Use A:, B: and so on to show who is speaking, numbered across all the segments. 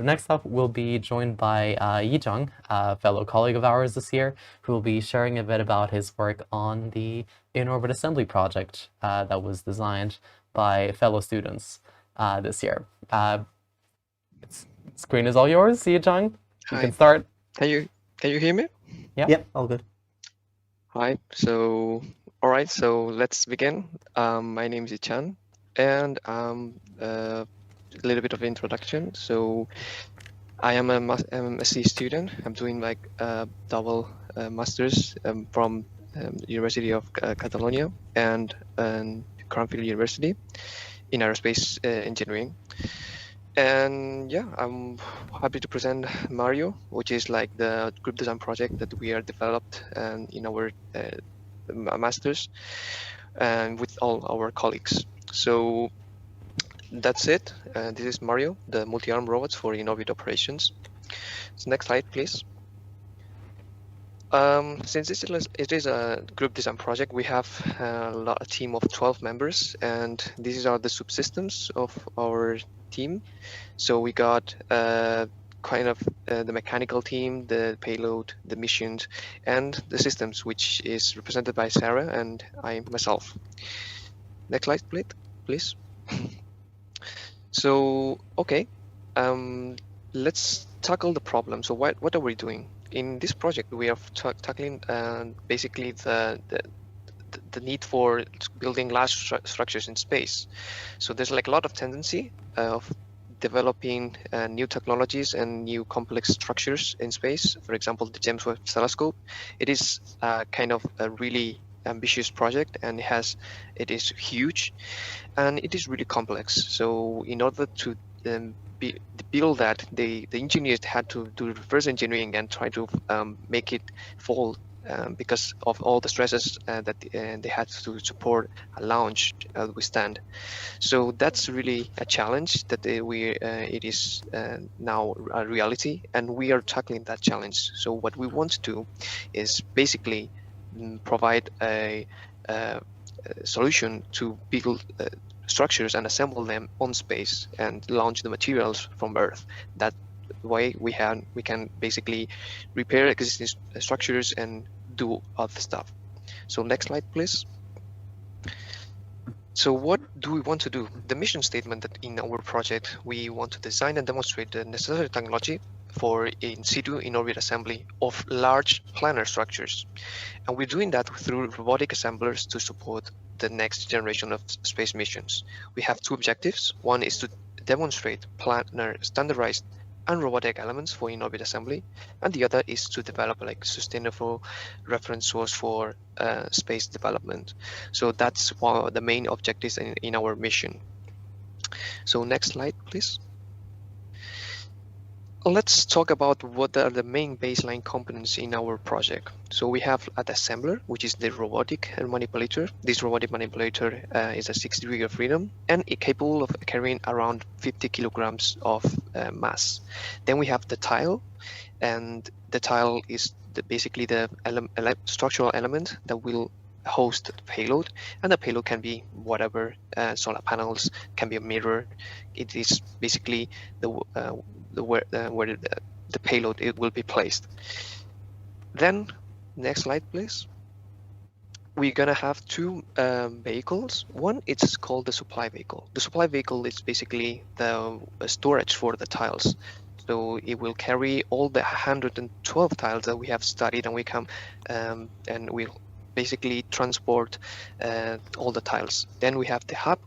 A: next up, we'll be joined by Zhang, a fellow colleague of ours this year, who will be sharing a bit about his work on the in-orbit assembly project that was designed by fellow students this year. Screen is all yours, Zhang. You can start.
B: Can you hear me?
A: Yeah.
C: Yep, all good.
B: Hi. So, all right. So let's begin. My name is Qiang, and a little bit of introduction. So, I am a MSc student. I'm doing like double masters from University of Catalonia and Cranfield University in aerospace engineering. And yeah, I'm happy to present Mario, which is like the group design project that we are developed in our masters and with all our colleagues. So that's it. This is Mario, the multi-arm robots for in-orbit operations. So next slide, please. Since it is a group design project, we have a team of 12 members, and these are the subsystems of our team. So we got kind of the mechanical team, the payload, the missions, and the systems, which is represented by Sarah and I myself. Next slide, please. So, okay, let's tackle the problem. So what are we doing? In this project, we are tackling basically the need for building large structures in space. So there's like a lot of tendency of developing new technologies and new complex structures in space. For example, the James Webb Telescope. It is kind of a really ambitious project, and it is huge, and it is really complex. So in order to build that, the engineers had to do reverse engineering and try to make it fall because of all the stresses that they had to support a launch withstand. So that's really a challenge that it is now a reality, and we are tackling that challenge. So what we want to do is basically provide a solution to build structures and assemble them on space and launch the materials from Earth. That way we can basically repair existing structures and do other stuff. So next slide, please. So what do we want to do? The mission statement that in our project, we want to design and demonstrate the necessary technology for in situ in-orbit assembly of large planar structures. And we're doing that through robotic assemblers to support the next generation of space missions. We have two objectives. One is to demonstrate planar standardized and robotic elements for in-orbit assembly, and the other is to develop like sustainable reference source for space development. So that's one of the main objectives in our mission. So next slide, please. Let's talk about what are the main baseline components in our project. So we have an assembler, which is the robotic manipulator. This robotic manipulator is a 6 degrees of freedom and is capable of carrying around 50 kilograms of mass. Then we have the tile, and the tile is basically the structural element that will host the payload, and the payload can be whatever, solar panels, can be a mirror. It is basically where the payload it will be placed. Then next slide, please. We're gonna have two vehicles. One, it's called the supply vehicle. The supply vehicle is basically the storage for the tiles. So it will carry all the 112 tiles that we have studied, and we come and we'll basically transport all the tiles. Then we have the hub.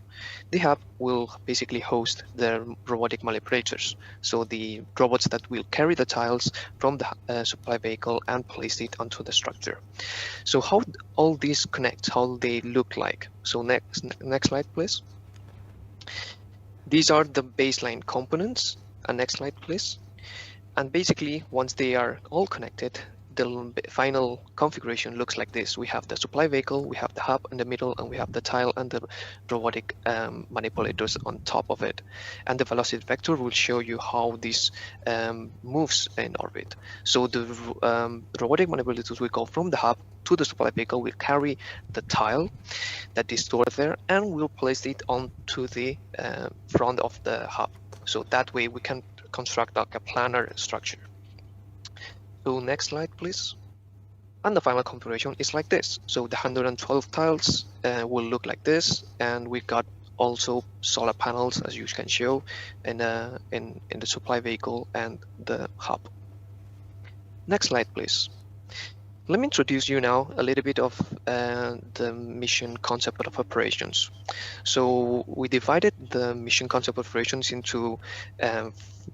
B: The hub will basically host the robotic manipulators. So the robots that will carry the tiles from the supply vehicle and place it onto the structure. So how all these connect, how they look like. So next slide, please. These are the baseline components. And next slide, please. And basically, once they are all connected, the final configuration looks like this. We have the supply vehicle, we have the hub in the middle, and we have the tile and the robotic manipulators on top of it. And the velocity vector will show you how this moves in orbit. So the robotic manipulators will go from the hub to the supply vehicle, will carry the tile that is stored there, and we'll place it onto the front of the hub. So that way we can construct like a planar structure. So next slide, please. And the final configuration is like this. So the 112 tiles will look like this, and we got also solar panels, as you can show, in the supply vehicle and the hub. Next slide, please. Let me introduce you now a little bit of the mission concept of operations. So we divided the mission concept operations into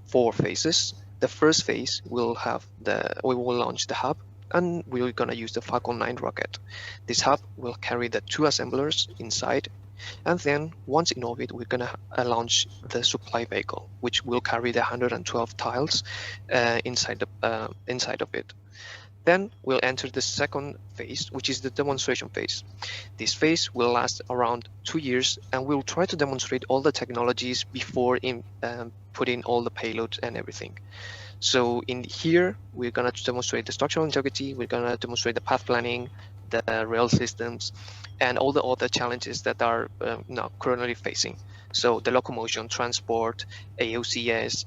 B: 4 phases. The first phase will have we will launch the hub, and we're gonna use the Falcon 9 rocket. This hub will carry the 2 assemblers inside, and then once in orbit, we're gonna launch the supply vehicle, which will carry the 112 tiles inside of it. Then we'll enter the second phase, which is the demonstration phase. This phase will last around 2 years, and we'll try to demonstrate all the technologies before putting all the payloads and everything. So in here, we're gonna demonstrate the structural integrity, we're gonna demonstrate the path planning, the rail systems, and all the other challenges that are now currently facing. So the locomotion, transport, AOCS,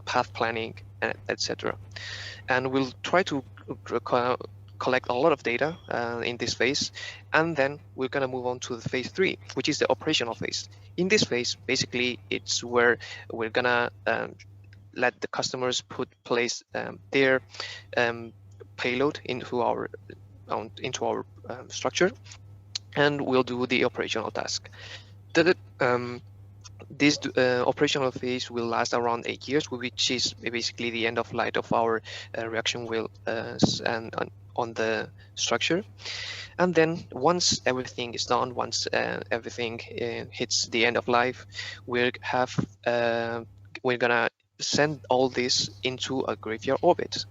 B: path planning, etc. And we'll try to collect a lot of data in this phase, and then we're going to move on to the phase 3, which is the operational phase. In this phase, basically, it's where we're going to let the customers place their payload into our structure, and we'll do the operational task. This operational phase will last around 8 years, which is basically the end of life of our reaction wheel and on the structure. And then once everything is done, once everything hits the end of life, we're gonna send all this into a graveyard orbit.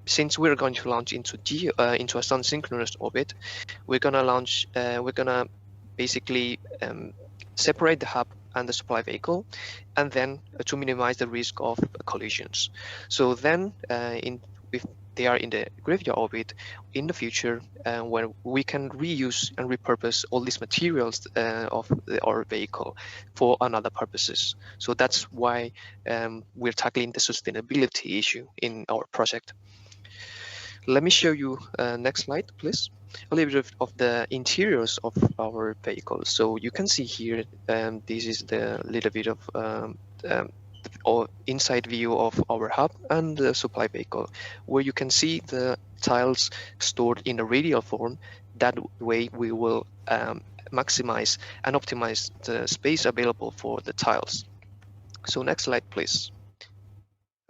B: Since we're going to launch into a sun synchronous orbit, we're gonna basically separate the hub and the supply vehicle, and then to minimize the risk of collisions. So then if they are in the graveyard orbit in the future, where we can reuse and repurpose all these materials of our vehicle for another purposes. So that's why we're tackling the sustainability issue in our project. Let me show you next slide, please. A little bit of the interiors of our vehicle. So you can see here, this is the little bit of inside view of our hub and the supply vehicle, where you can see the tiles stored in a radial form. That way we will maximize and optimize the space available for the tiles. So next slide, please.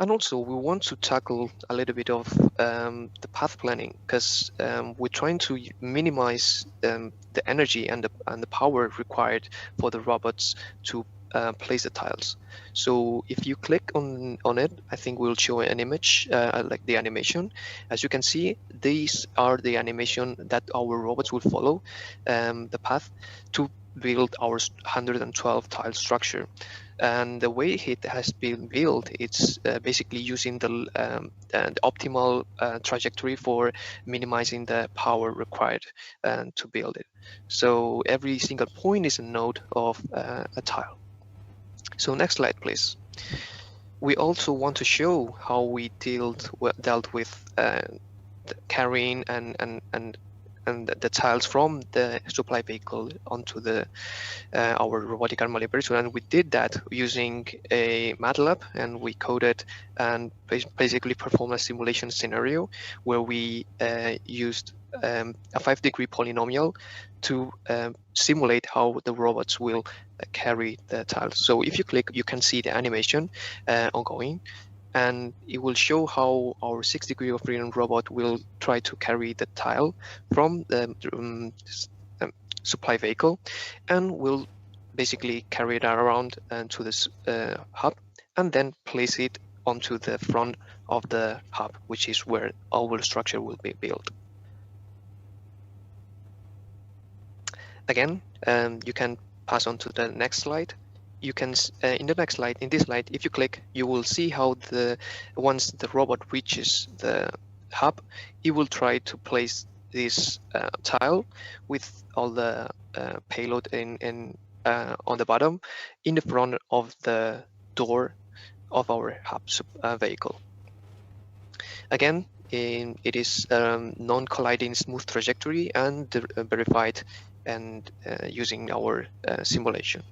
B: And also, we want to tackle a little bit of the path planning, because we're trying to minimize the energy and the power required for the robots to place the tiles. So if you click on it, I think we'll show an image like the animation. As you can see, these are the animation that our robots will follow the path to build our 112 tile structure. And the way it has been built, it's basically using the optimal trajectory for minimizing the power required to build it. So every single point is a node of a tile. So next slide, please. We also want to show how we dealt with carrying and the tiles from the supply vehicle onto our robotic arm manipulator, and we did that using a MATLAB, and we coded and basically performed a simulation scenario where we used a 5-degree polynomial to simulate how the robots will carry the tiles. So if you click, you can see the animation ongoing, and it will show how our 6 degree of freedom robot will try to carry the tile from the supply vehicle, and will basically carry it around to this hub, and then place it onto the front of the hub, which is where our structure will be built. Again, you can pass on to the next slide. You can, in this slide, if you click, you will see how once the robot reaches the hub, it will try to place this tile with all the payload on the bottom in the front of the door of our hub vehicle. Again, it is non-colliding smooth trajectory and verified and using our simulation.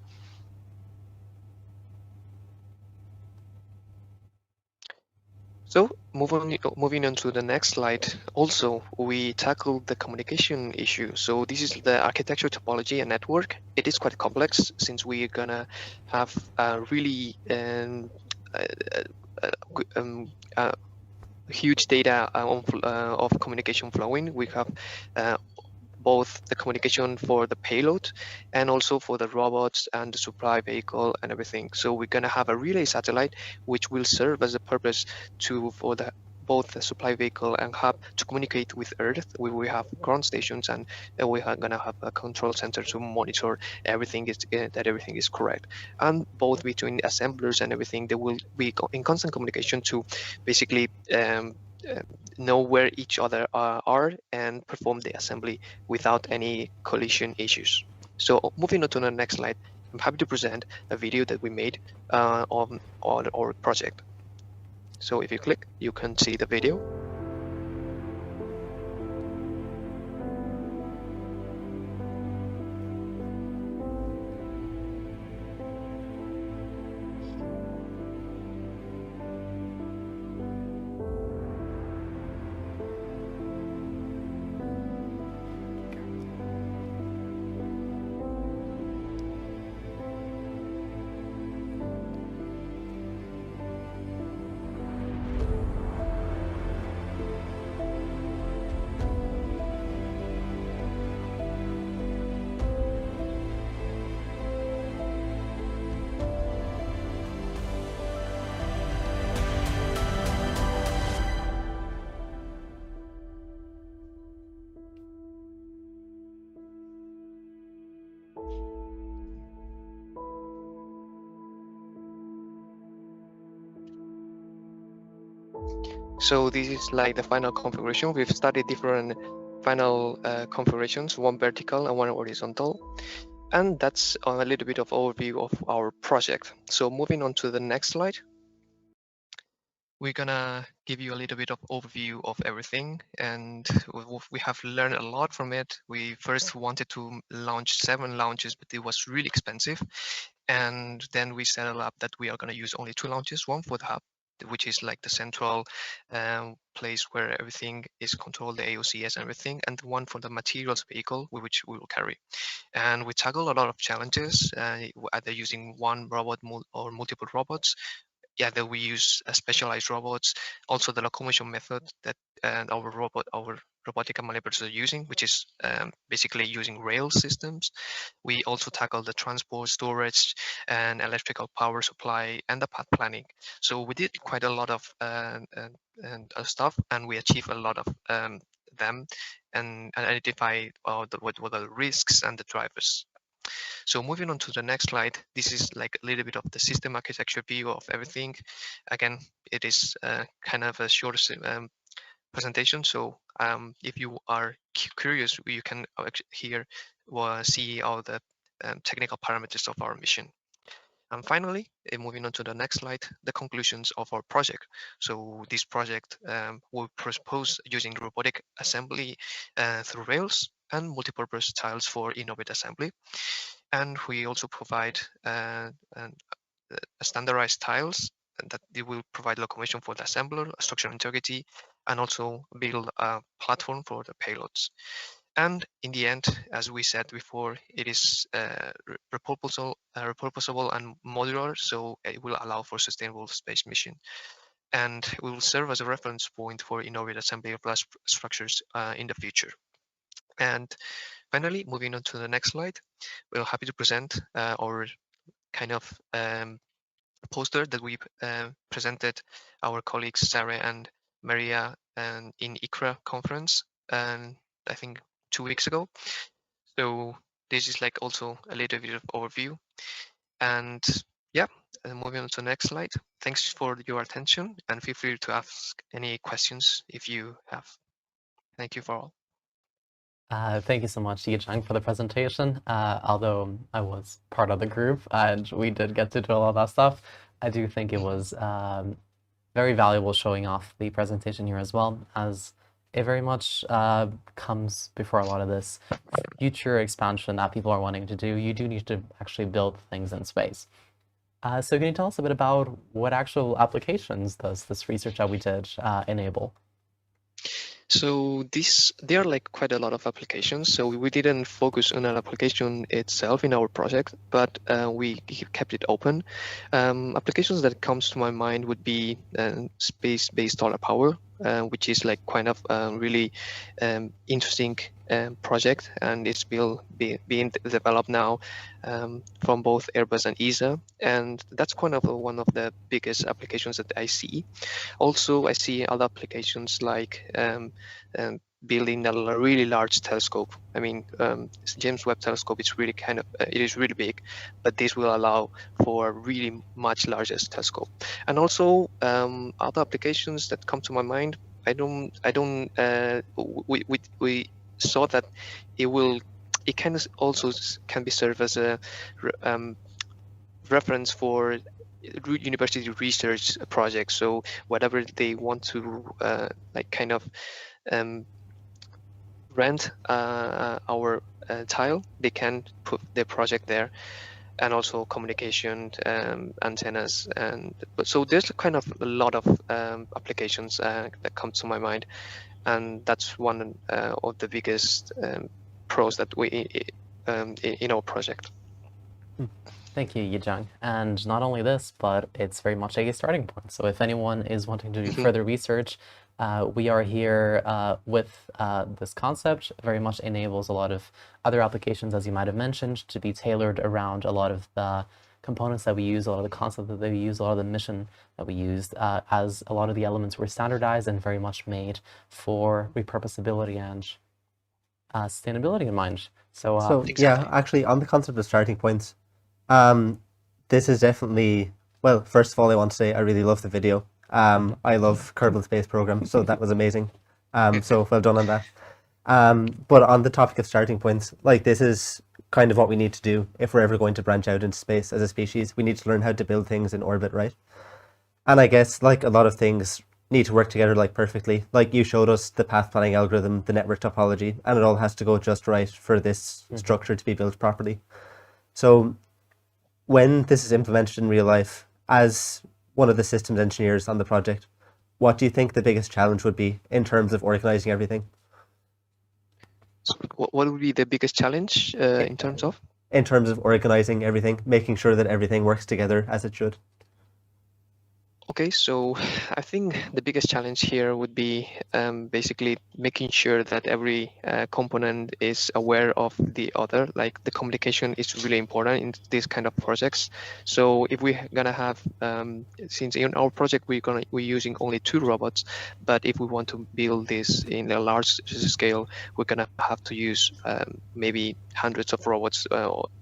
B: So moving on to the next slide, also we tackled the communication issue. So this is the architecture topology and network. It is quite complex since we're gonna have a really huge data of communication flowing. We have both the communication for the payload and also for the robots and the supply vehicle and everything. So we're going to have a relay satellite which will serve as a purpose for both the supply vehicle and hub to communicate with Earth. We have ground stations, and we are going to have a control center to monitor everything that everything is correct. And both between assemblers and everything, they will be in constant communication to basically know where each other are and perform the assembly without any collision issues. So moving on to the next slide, I'm happy to present a video that we made on our project. So if you click, you can see the video. So this is like the final configuration. We've studied different final configurations, one vertical and one horizontal. And that's a little bit of overview of our project. So moving on to the next slide, we're gonna give you a little bit of overview of everything, and we have learned a lot from it. We first wanted to launch 7 launches, but it was really expensive. And then we set it up that we are gonna use only 2 launches, one for the hub, which is like the central place where everything is controlled, the AOCS and everything, and one for the materials vehicle, which we will carry. And we tackle a lot of challenges, either using one robot or multiple robots. Yeah, that we use specialized robots. Also, the locomotion method that our robotic manipulators are using, which is basically using rail systems. We also tackle the transport, storage, and electrical power supply, and the path planning. So we did quite a lot of stuff, and we achieved a lot of them, and identify what were the risks and the drivers. So moving on to the next slide, this is like a little bit of the system architecture view of everything. Again, it is kind of a short presentation. So if you are curious, you can here see all the technical parameters of our mission. And finally, moving on to the next slide, the conclusions of our project. So this project will propose using robotic assembly through rails and multipurpose tiles for in-orbit assembly. And we also provide standardized tiles that they will provide locomotion for the assembler, structural integrity, and also build a platform for the payloads. And in the end, as we said before, it is repurposable and modular, so it will allow for sustainable space mission. And it will serve as a reference point for in-orbit assembly of large structures in the future. And finally, moving on to the next slide, we're happy to present our kind of poster that we presented our colleagues Sarah and Maria in ICRA conference, and I think 2 weeks ago. So this is like also a little bit of overview. And yeah, moving on to the next slide. Thanks for your attention, and feel free to ask any questions if you have. Thank you for all.
A: Thank you so much, Zhang, for the presentation. Although I was part of the group and we did get to do all of that stuff, I do think it was very valuable showing off the presentation here as well, as it very much comes before a lot of this future expansion that people are wanting to do. You do need to actually build things in space. So can you tell us a bit about what actual applications does this research that we did enable?
B: So there are like quite a lot of applications. So we didn't focus on an application itself in our project, but we kept it open. Applications that comes to my mind would be space-based solar power, which is like kind of really interesting project, and it's being developed now from both Airbus and ESA, and that's kind of one of the biggest applications that I see. Also, I see other applications like building a really large telescope. I mean, James Webb Telescope is really it is really big, but this will allow for a really much larger telescope. And also other applications that come to my mind. We saw that it can also can be served as a reference for university research projects. So whatever they want to like kind of rent our tile, they can put their project there, and also communication antennas. And so there's kind of a lot of applications that come to my mind, and that's one of the biggest pros that we in our project.
A: Thank you, Zhang. And not only this, but it's very much a starting point. So if anyone is wanting to do further research, we are here with this concept. Very much enables a lot of other applications, as you might have mentioned, to be tailored around a lot of the components that we use, a lot of the concepts that we use, a lot of the mission that we used, as a lot of the elements were standardized and very much made for repurposability and sustainability in mind. So,
C: exactly. Yeah, actually, on the concept of starting points, this is definitely, well, first of all, I want to say I really love the video. I love Kerbal Space Program, so that was amazing. So well done on that. But on the topic of starting points, like this is kind of what we need to do if we're ever going to branch out into space as a species. We need to learn how to build things in orbit, right? And I guess like a lot of things need to work together like perfectly. Like you showed us the path planning algorithm, the network topology, and it all has to go just right for this structure to be built properly. So when this is implemented in real life, as one of the systems engineers on the project, what do you think the biggest challenge would be in terms of organizing everything?
B: So what would be the biggest challenge in terms of?
C: In terms of organizing everything, making sure that everything works together as it should.
B: Okay, so I think the biggest challenge here would be basically making sure that every component is aware of the other. Like the communication is really important in these kind of projects. So if we're gonna have, since in our project we're using only 2 robots, but if we want to build this in a large scale, we're gonna have to use maybe hundreds of robots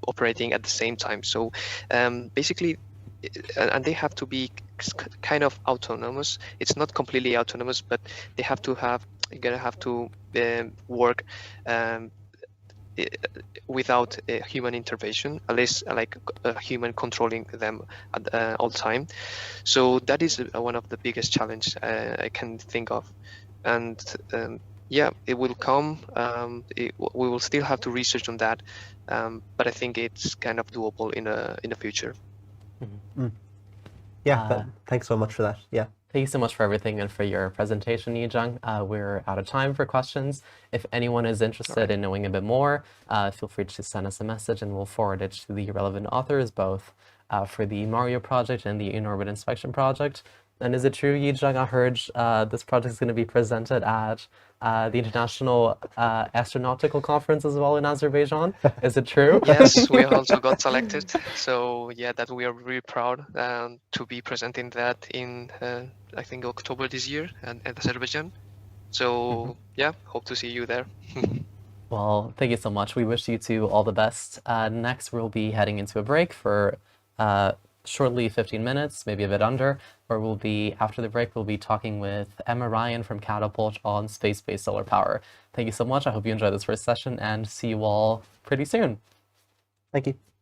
B: operating at the same time. So basically, and they have to be kind of autonomous. It's not completely autonomous, but they have to work without a human intervention, at least like a human controlling them at all time. So that is one of the biggest challenge I can think of. And yeah, it will come. We will still have to research on that, but I think it's kind of doable in the future.
C: Yeah, thanks so much for that. Yeah.
A: Thank you so much for everything and for your presentation, Zhang. We're out of time for questions. If anyone is interested in knowing a bit more, feel free to send us a message and we'll forward it to the relevant authors, both for the Mario project and the in-orbit inspection project. And is it true, Zhang, I heard this project is going to be presented at the International Astronautical Conference as well in Azerbaijan? Is it true?
B: Yes, we also got selected. So yeah, that we are really proud to be presenting that in, I think, October this year at Azerbaijan. So yeah, hope to see you there.
A: Well, thank you so much. We wish you two all the best. Next, we'll be heading into a break for shortly 15 minutes, maybe a bit under, where we'll be, after the break, we'll be talking with Emma Ryan from Catapult on space-based solar power. Thank you so much. I hope you enjoyed this first session and see you all pretty soon.
C: Thank you.